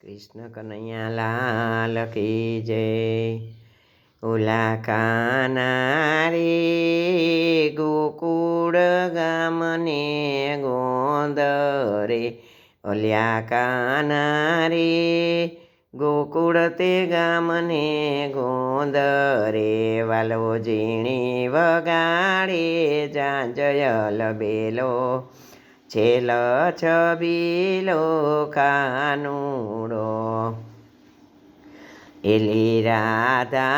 कृष्ण कन्हैया लाल की जय। ओला काना रे गोकुळ गामने गोंद रे, ओल्या काना रे गोकुळ ते गामने गोंद रे, वालो झीणी वगाडे जांजयल बेलो, छेल छबीलो कानुडो, एली राधा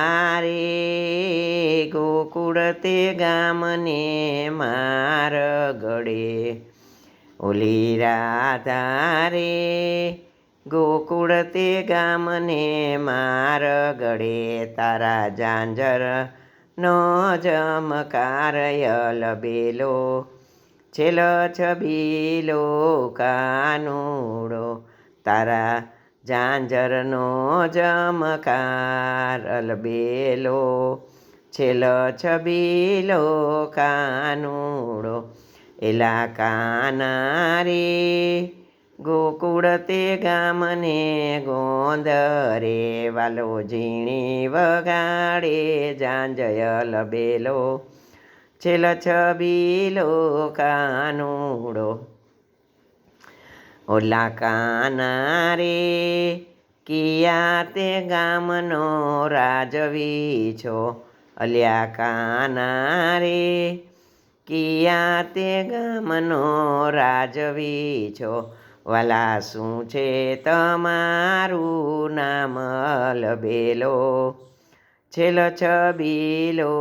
रे गोकुळ ते गामने मारगडे, ओली राधा रे गोकुळ ते गामने मारगडे, तारा जांजर नो जमकार यल बेलो, छेल छबीलो कानुडो, तारा जांजरनो जमकार बेलो, छेल छबीलो कानुडो, एला काना रे गोकुळ ते गामने गोंद रे, वालो झीणी वगाडे जांजयल बेलो, छेल छबीलो कानुडो, ओला काना रे किया ते गामनो राजवी छो, अल्या काना रे किया ते गामनो राजवी छो, वाला શું છે તમારું નામ લબેલો, છેલ છબીલો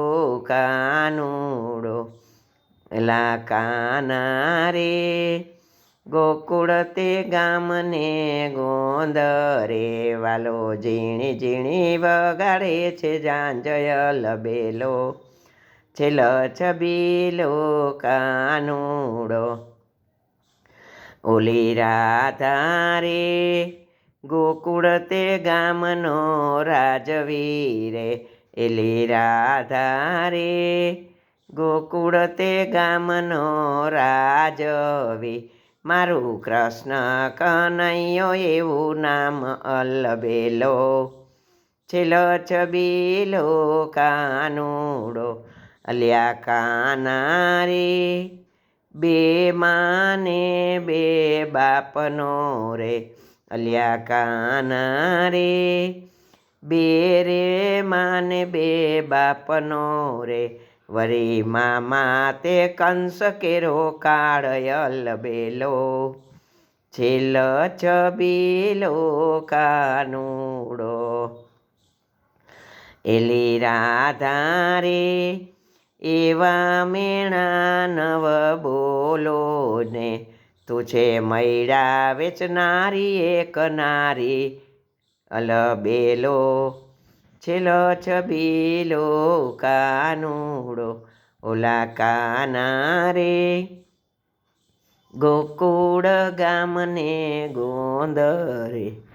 કાનુડો, એલા કાના રે गोकुळ ते गामने गोंद रे, वालो झीणी झीणी वगाडे छे जांजयल बेलो, छेल छबीलो कानुडो, ओली राधा रे गोकुळ ते गामनो राजवी रे, एली राधा रे गोकुळ ते गामनो राजवी, मारू कृष्ण कन्हैयो एवुं नाम अलबेलो, छेल छबीलो कानुडो, अल्या काना रे बे माने बे बापनो रे, अल्या काना रे बे रे माने बे बापनो रे, वरी मामा ते कंस केरो काळयल बेलो, छेल छबीलो कानुडो, एली राधा रे एवा मेणा नव बोलो ने, તું છે મૈડા વેચનારી એક નારી અલબેલો, છેલ છબીલો કાનુડો, ઓલા કાના રે ગોકુળ ગામને ગોંદ રે।